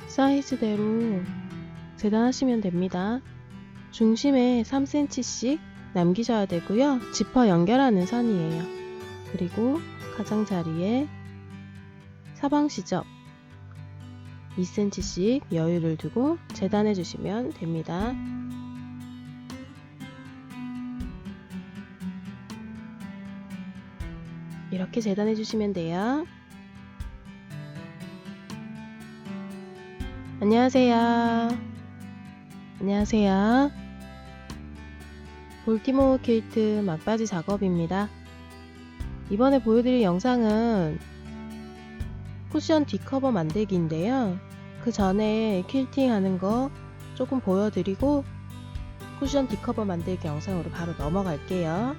사이즈대로 재단하시면 됩니다. 중심에 3cm씩 남기셔야 되고요. 지퍼 연결하는 선이에요. 그리고 가장자리에 사방시접 2cm씩 여유를 두고 재단해 주시면 됩니다. 이렇게 재단해 주시면 돼요. 안녕하세요. 안녕하세요. 볼티모어 퀼트 막바지 작업입니다. 이번에 보여드릴 영상은 쿠션 뒷커버 만들기인데요. 그 전에 퀼팅 하는 거 조금 보여드리고 쿠션 뒷커버 만들기 영상으로 바로 넘어갈게요.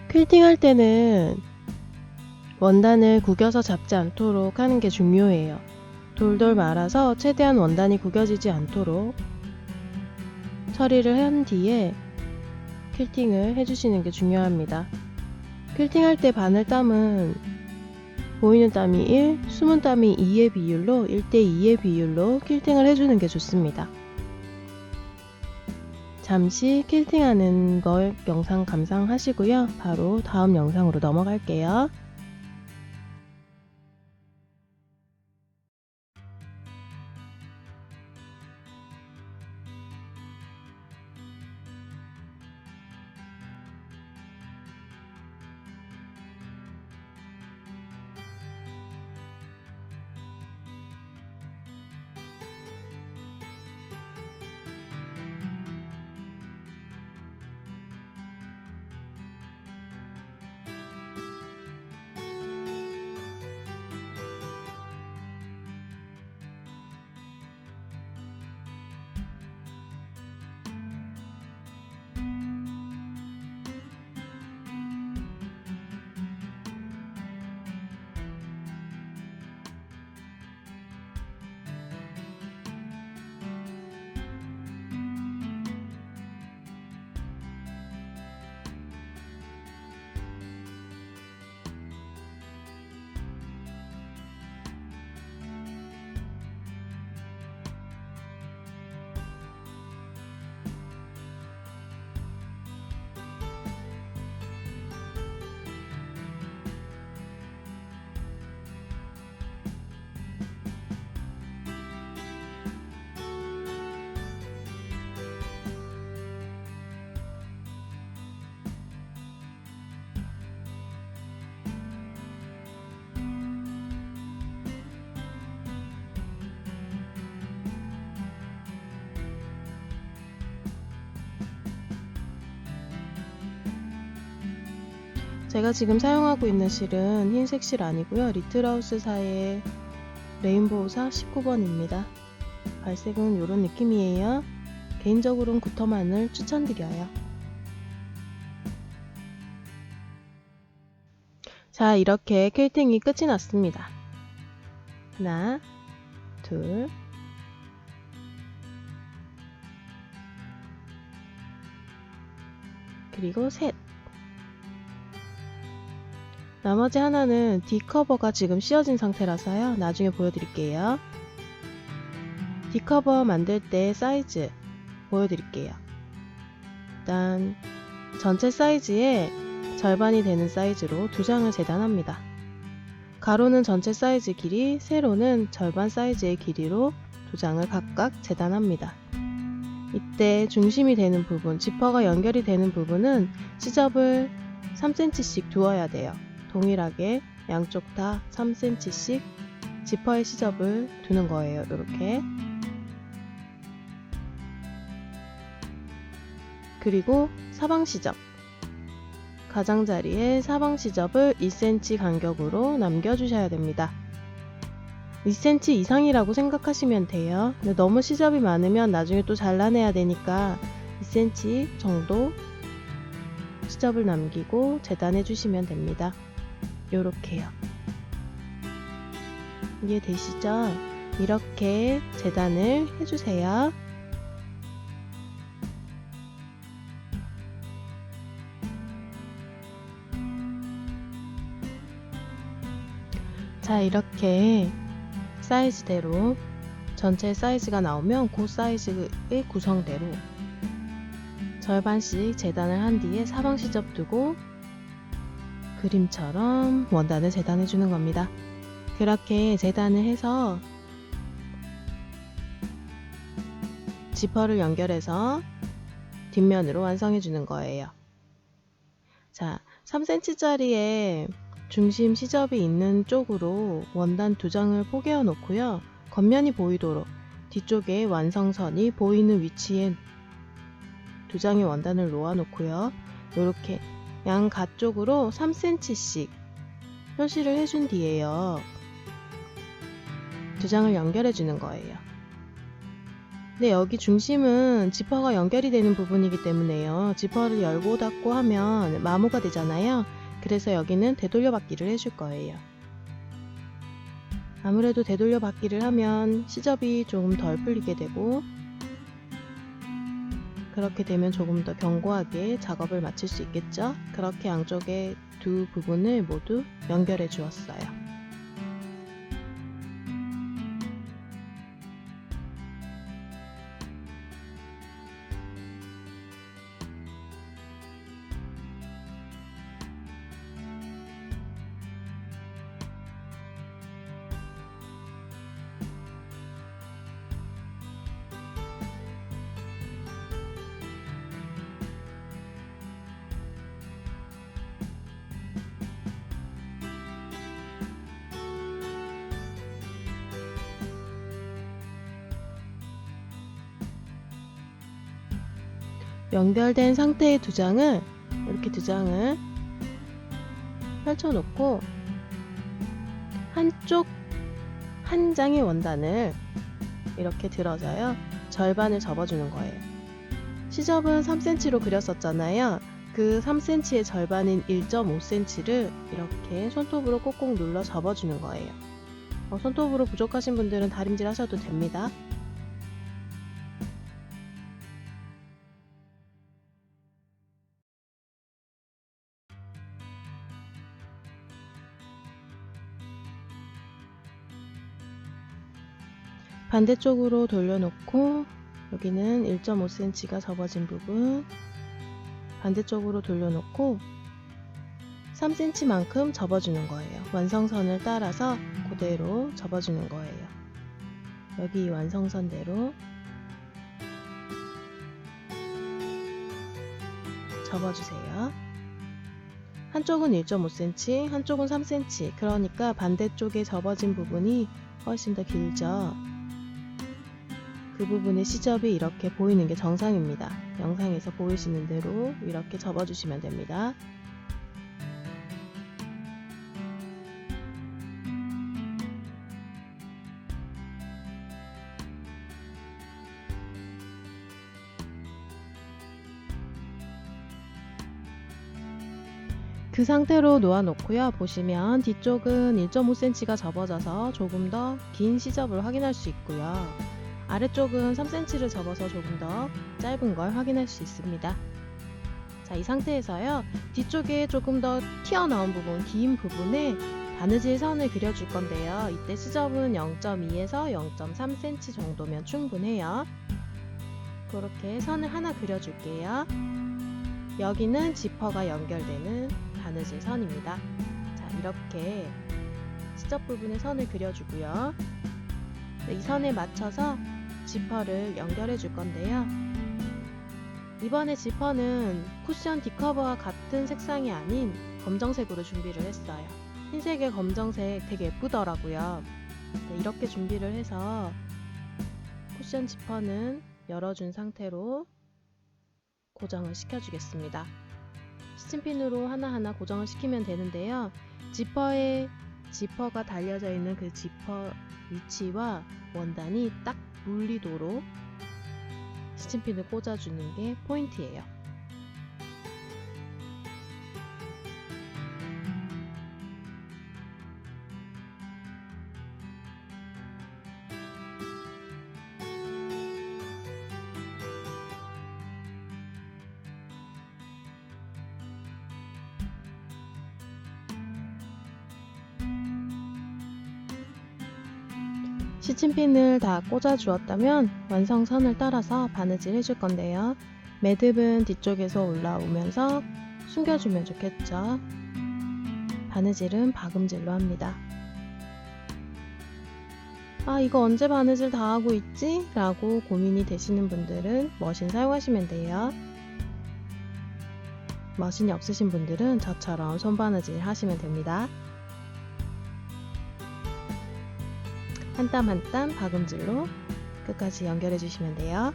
퀼팅 할 때는 원단을 구겨서 잡지 않도록 하는 게 중요해요. 돌돌 말아서 최대한 원단이 구겨지지 않도록 처리를 한 뒤에 퀼팅을 해주시는 게 중요합니다. 퀼팅 할 때 바늘땀은 보이는 땀이 1, 숨은 땀이 2의 비율로 1:2의 비율로 퀼팅을 해주는 게 좋습니다. 잠시 퀼팅하는 걸 영상 감상하시고요. 바로 다음 영상으로 넘어갈게요. 제가 지금 사용하고 있는 실은 흰색 실 아니고요. 리틀하우스사의 레인보우사 19번입니다. 발색은 이런 느낌이에요. 개인적으로는 구터만을 추천드려요. 자, 이렇게 퀼팅이 끝이 났습니다. 하나, 둘, 그리고 셋. 나머지 하나는 뒷커버가 지금 씌워진 상태라서요. 나중에 보여드릴게요. 뒷커버 만들 때 사이즈 보여드릴게요. 일단 전체 사이즈의 절반이 되는 사이즈로 2장을 재단합니다. 가로는 전체 사이즈 길이, 세로는 절반 사이즈의 길이로 2장을 각각 재단합니다. 이때 중심이 되는 부분, 지퍼가 연결이 되는 부분은 시접을 3cm씩 두어야 돼요. 동일하게 양쪽 다 3cm씩 지퍼의 시접을 두는 거예요. 이렇게. 그리고 사방시접, 가장자리에 사방시접을 2cm 간격으로 남겨주셔야 됩니다. 2cm 이상이라고 생각하시면 돼요. 근데 너무 시접이 많으면 나중에 또 잘라내야 되니까 2cm 정도 시접을 남기고 재단해 주시면 됩니다. 요렇게요. 이해되시죠? 이렇게 재단을 해주세요. 자, 이렇게 사이즈대로 전체 사이즈가 나오면 그 사이즈의 구성대로 절반씩 재단을 한 뒤에 사방 시접 두고 그림처럼 원단을 재단해 주는 겁니다. 그렇게 재단을 해서 지퍼를 연결해서 뒷면으로 완성해 주는 거예요. 자, 3cm짜리에 중심 시접이 있는 쪽으로 원단 2장을 포개어 놓고요. 겉면이 보이도록 뒤쪽에 완성선이 보이는 위치에 2장의 원단을 놓아 놓고요. 이렇게 양가 쪽으로 3cm씩 표시를 해준 뒤에요. 2장을 연결해 주는 거예요. 근데 여기 중심은 지퍼가 연결이 되는 부분이기 때문에요. 지퍼를 열고 닫고 하면 마모가 되잖아요. 그래서 여기는 되돌려 받기를 해줄 거예요. 아무래도 되돌려 받기를 하면 시접이 조금 덜 풀리게 되고 그렇게 되면 조금 더 견고하게 작업을 마칠 수 있겠죠. 그렇게 양쪽의 두 부분을 모두 연결해 주었어요. 연결된 상태의 2장을 이렇게 2장을 펼쳐 놓고 한쪽 한 장의 원단을 이렇게 들어서요. 절반을 접어주는 거예요. 시접은 3cm로 그렸었잖아요. 그 3cm의 절반인 1.5cm를 이렇게 손톱으로 꼭꼭 눌러 접어주는 거예요. 손톱으로 부족하신 분들은 다림질 하셔도 됩니다. 반대쪽으로 돌려놓고 여기는 1.5cm가 접어진 부분 반대쪽으로 돌려놓고 3cm만큼 접어주는 거예요. 완성선을 따라서 그대로 접어주는 거예요. 여기 완성선대로 접어주세요. 한쪽은 1.5cm, 한쪽은 3cm. 그러니까 반대쪽에 접어진 부분이 훨씬 더 길죠. 그 부분의 시접이 이렇게 보이는 게 정상입니다. 영상에서 보이시는 대로 이렇게 접어주시면 됩니다. 그 상태로 놓아 놓고요. 보시면 뒤쪽은 1.5cm가 접어져서 조금 더 긴 시접을 확인할 수 있고요. 아래쪽은 3cm를 접어서 조금 더 짧은 걸 확인할 수 있습니다. 자, 이 상태에서요. 뒤쪽에 조금 더 튀어나온 부분, 긴 부분에 바느질 선을 그려줄 건데요. 이때 시접은 0.2에서 0.3cm 정도면 충분해요. 그렇게 선을 하나 그려줄게요. 여기는 지퍼가 연결되는 바느질 선입니다. 자, 이렇게 시접 부분에 선을 그려주고요. 이 선에 맞춰서 지퍼를 연결해 줄 건데요. 이번에 지퍼는 쿠션 뒷커버와 같은 색상이 아닌 검정색으로 준비를 했어요. 흰색에 검정색 되게 예쁘더라고요. 이렇게 준비를 해서 쿠션 지퍼는 열어준 상태로 고정을 시켜주겠습니다. 스팀핀으로 하나하나 고정을 시키면 되는데요. 지퍼가 달려져 있는 그 지퍼 위치와 원단이 딱 물리도록 스팀핀을 꽂아주는 게 포인트예요. 시침핀을 다 꽂아 주었다면 완성선을 따라서 바느질 해줄 건데요. 매듭은 뒤쪽에서 올라오면서 숨겨주면 좋겠죠. 바느질은 박음질로 합니다. 아, 이거 언제 바느질 다 하고 있지? 라고 고민이 되시는 분들은 머신 사용하시면 돼요. 머신이 없으신 분들은 저처럼 손바느질 하시면 됩니다. 한 땀 한 땀 박음질로 끝까지 연결해 주시면 돼요.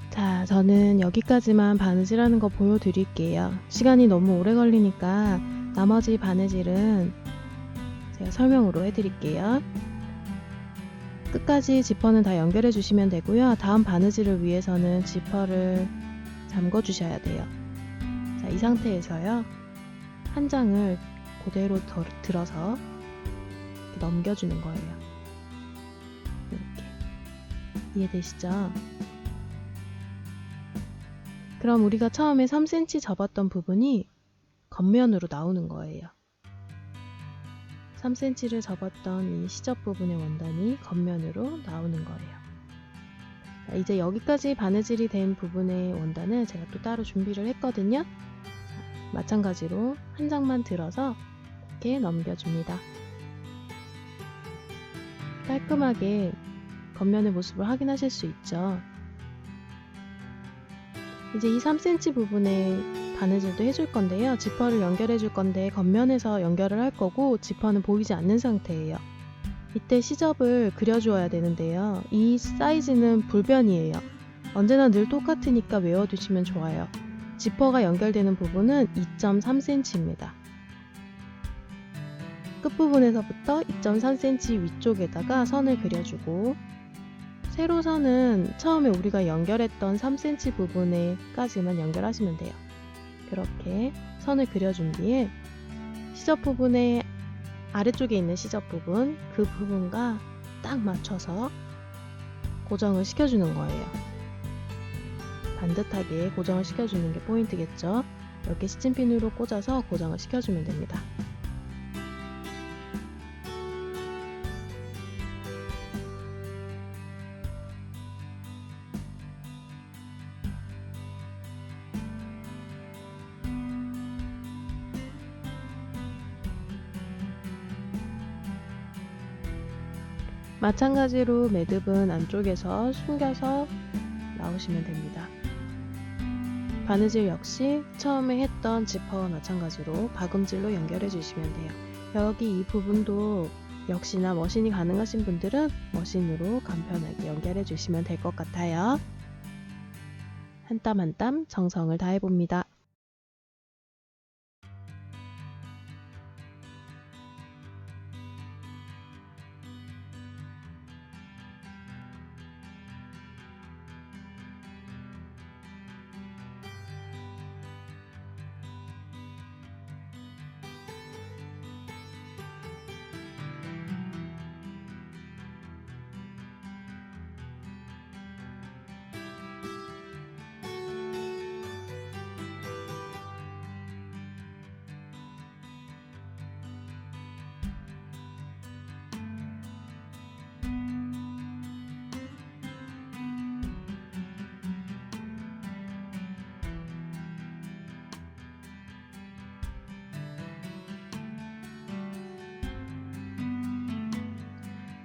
자, 저는 여기까지만 바느질하는 거 보여드릴게요. 시간이 너무 오래 걸리니까 나머지 바느질은 제가 설명으로 해드릴게요. 끝까지 지퍼는 다 연결해 주시면 되고요. 다음 바느질을 위해서는 지퍼를 잠궈 주셔야 돼요. 자, 이 상태에서요. 한 장을 그대로 들어서 이렇게 넘겨주는 거예요. 이렇게. 이해되시죠? 그럼 우리가 처음에 3cm 접었던 부분이 겉면으로 나오는 거예요. 3cm를 접었던 이 시접 부분의 원단이 겉면으로 나오는 거예요. 자, 이제 여기까지 바느질이 된 부분의 원단을 제가 또 따로 준비를 했거든요. 자, 마찬가지로 한 장만 들어서 이렇게 넘겨줍니다. 깔끔하게 겉면의 모습을 확인하실 수 있죠. 이제 이 3cm 부분에 바느질도 해줄 건데요. 지퍼를 연결해 줄 건데 겉면에서 연결을 할 거고 지퍼는 보이지 않는 상태예요. 이때 시접을 그려주어야 되는데요. 이 사이즈는 불변이에요. 언제나 늘 똑같으니까 외워두시면 좋아요. 지퍼가 연결되는 부분은 2.3cm입니다. 끝부분에서부터 2.3cm 위쪽에다가 선을 그려주고 세로선은 처음에 우리가 연결했던 3cm 부분에까지만 연결하시면 돼요. 그렇게 선을 그려준 뒤에 시접 부분의 아래쪽에 있는 시접 부분, 그 부분과 딱 맞춰서 고정을 시켜주는 거예요. 반듯하게 고정을 시켜주는 게 포인트겠죠. 이렇게 시침핀으로 꽂아서 고정을 시켜주면 됩니다. 마찬가지로 매듭은 안쪽에서 숨겨서 나오시면 됩니다. 바느질 역시 처음에 했던 지퍼와 마찬가지로 박음질로 연결해 주시면 돼요. 여기 이 부분도 역시나 머신이 가능하신 분들은 머신으로 간편하게 연결해 주시면 될 것 같아요. 한 땀 한 땀 정성을 다해 봅니다.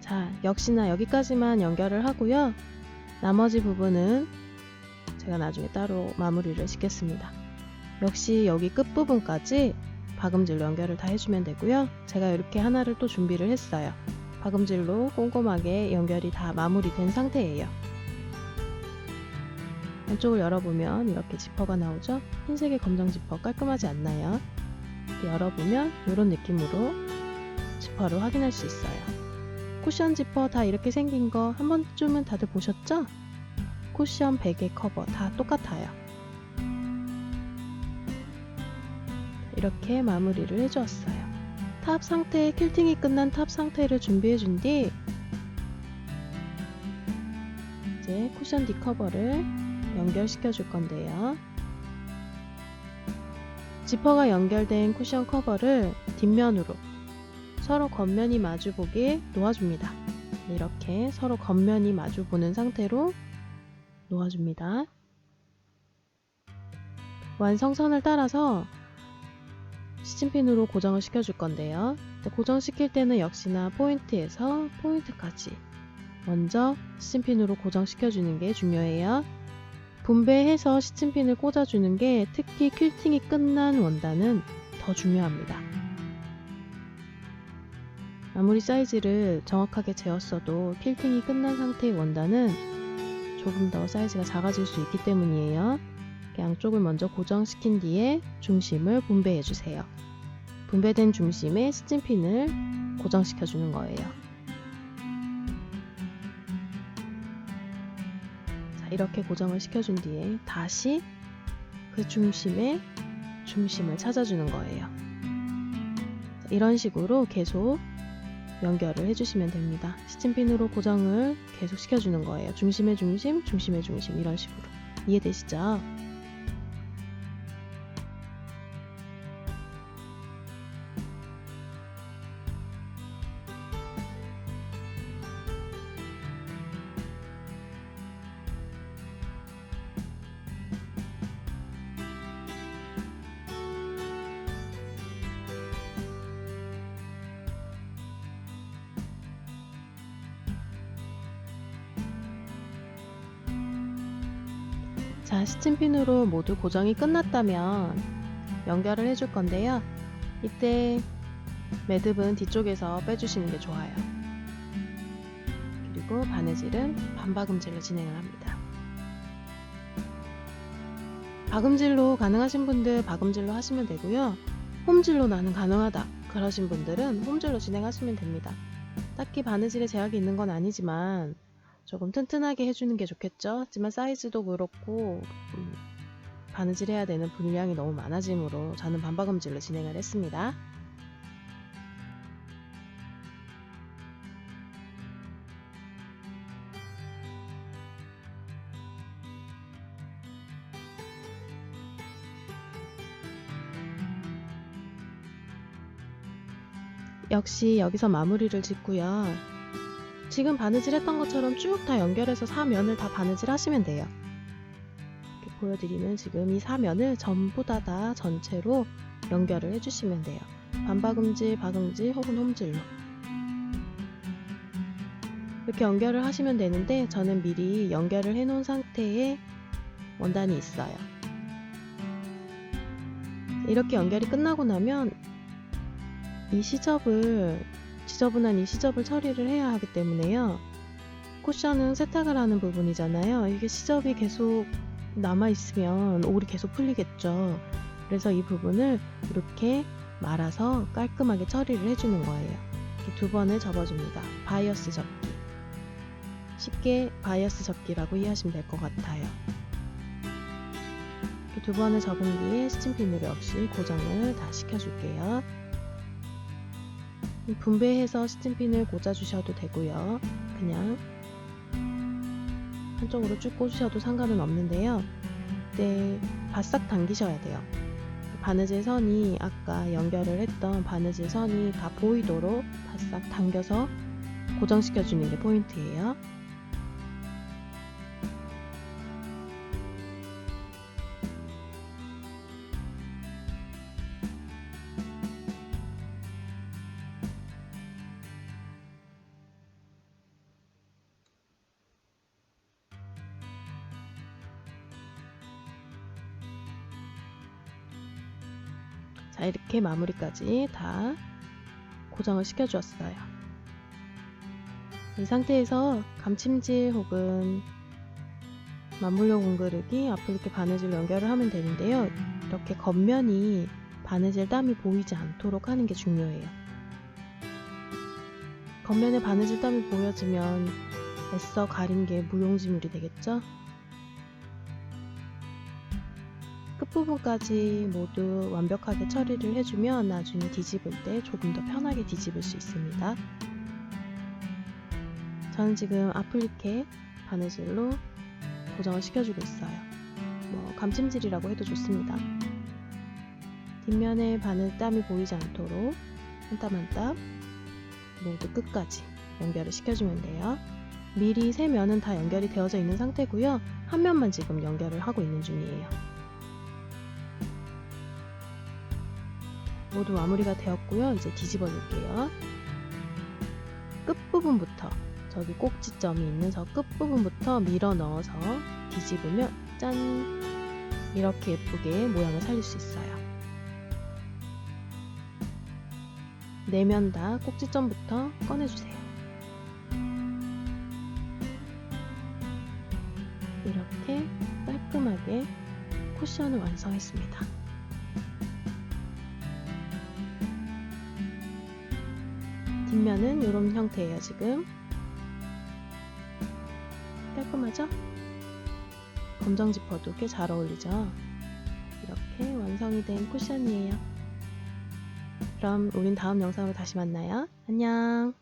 자, 역시나 여기까지만 연결을 하고요. 나머지 부분은 제가 나중에 따로 마무리를 시켰습니다. 역시 여기 끝부분까지 박음질로 연결을 다 해주면 되고요. 제가 이렇게 하나를 또 준비를 했어요. 박음질로 꼼꼼하게 연결이 다 마무리된 상태예요. 안쪽을 열어보면 이렇게 지퍼가 나오죠? 흰색의 검정 지퍼 깔끔하지 않나요? 열어보면 이런 느낌으로 지퍼를 확인할 수 있어요. 쿠션 지퍼 다 이렇게 생긴 거 한 번쯤은 다들 보셨죠? 쿠션 베개 커버 다 똑같아요. 이렇게 마무리를 해주었어요. 탑 상태, 퀼팅이 끝난 탑 상태를 준비해 준 뒤 이제 쿠션 D 커버를 연결시켜 줄 건데요. 지퍼가 연결된 쿠션 커버를 뒷면으로 서로 겉면이 마주보게 놓아줍니다. 이렇게 서로 겉면이 마주보는 상태로 놓아줍니다. 완성선을 따라서 시침핀으로 고정을 시켜줄 건데요. 고정시킬 때는 역시나 포인트에서 포인트까지 먼저 시침핀으로 고정시켜주는 게 중요해요. 분배해서 시침핀을 꽂아주는 게 특히 퀼팅이 끝난 원단은 더 중요합니다. 아무리 사이즈를 정확하게 재었어도 퀼팅이 끝난 상태의 원단은 조금 더 사이즈가 작아질 수 있기 때문이에요. 양쪽을 먼저 고정시킨 뒤에 중심을 분배해 주세요. 분배된 중심에 시침핀을 고정시켜 주는 거예요. 자, 이렇게 고정을 시켜준 뒤에 다시 그 중심에 중심을 찾아주는 거예요. 자, 이런 식으로 계속 연결을 해주시면 됩니다. 시침핀으로 고정을 계속 시켜주는 거예요. 중심의 중심, 중심의 중심, 이런 식으로. 이해되시죠? 자, 시침핀으로 모두 고정이 끝났다면 연결을 해줄 건데요. 이때 매듭은 뒤쪽에서 빼주시는 게 좋아요. 그리고 바느질은 반박음질로 진행을 합니다. 박음질로 가능하신 분들 박음질로 하시면 되고요. 홈질로 나는 가능하다 그러신 분들은 홈질로 진행하시면 됩니다. 딱히 바느질에 제약이 있는 건 아니지만 조금 튼튼하게 해주는 게 좋겠죠. 하지만 사이즈도 그렇고 바느질 해야 되는 분량이 너무 많아지므로 저는 반박음질로 진행을 했습니다. 역시 여기서 마무리를 짓고요. 지금 바느질 했던 것처럼 쭉 다 연결해서 4면을 다 바느질 하시면 돼요. 이렇게 보여드리는 지금 이 4면을 전부 다 전체로 연결을 해주시면 돼요. 반박음질, 박음질 혹은 홈질로 이렇게 연결을 하시면 되는데 저는 미리 연결을 해 놓은 상태에 원단이 있어요. 이렇게 연결이 끝나고 나면 이 지저분한 이 시접을 처리를 해야 하기 때문에요. 쿠션은 세탁을 하는 부분이잖아요. 이게 시접이 계속 남아있으면 올이 계속 풀리겠죠. 그래서 이 부분을 이렇게 말아서 깔끔하게 처리를 해주는 거예요. 이렇게 2번을 접어줍니다. 바이어스 접기. 쉽게 바이어스 접기라고 이해하시면 될 것 같아요. 이렇게 2번을 접은 뒤에 시침핀으로 역시 고정을 다 시켜줄게요. 분배해서 시침핀을 꽂아주셔도 되고요. 그냥 한쪽으로 쭉 꽂으셔도 상관은 없는데요. 이때 바싹 당기셔야 돼요. 바느질 선이 아까 연결을 했던 바느질 선이 다 보이도록 바싹 당겨서 고정시켜주는 게 포인트예요. 자, 이렇게 마무리까지 다 고정을 시켜주었어요. 이 상태에서 감침질 혹은 맞물려 공그르기, 아플리케 바느질 연결을 하면 되는데요. 이렇게 겉면이 바느질 땀이 보이지 않도록 하는 게 중요해요. 겉면에 바느질 땀이 보여지면 애써 가린 게 무용지물이 되겠죠? 끝부분까지 모두 완벽하게 처리를 해주면 나중에 뒤집을 때 조금 더 편하게 뒤집을 수 있습니다. 저는 지금 아플리케 바느질로 고정을 시켜주고 있어요. 감침질이라고 해도 좋습니다. 뒷면에 바늘땀이 보이지 않도록 한 땀 한 땀 모두 끝까지 연결을 시켜주면 돼요. 미리 세 면은 다 연결이 되어져 있는 상태고요. 한 면만 지금 연결을 하고 있는 중이에요. 모두 마무리가 되었고요. 이제 뒤집어 줄게요. 끝부분부터, 저기 꼭지점이 있는 저 끝부분부터 밀어 넣어서 뒤집으면 짠! 이렇게 예쁘게 모양을 살릴 수 있어요. 네 면 다 꼭지점부터 꺼내주세요. 이렇게 깔끔하게 쿠션을 완성했습니다. 뒷면은 이런 형태예요. 지금 깔끔하죠? 검정 지퍼도 꽤 잘 어울리죠? 이렇게 완성이 된 쿠션이에요. 그럼 우린 다음 영상으로 다시 만나요. 안녕.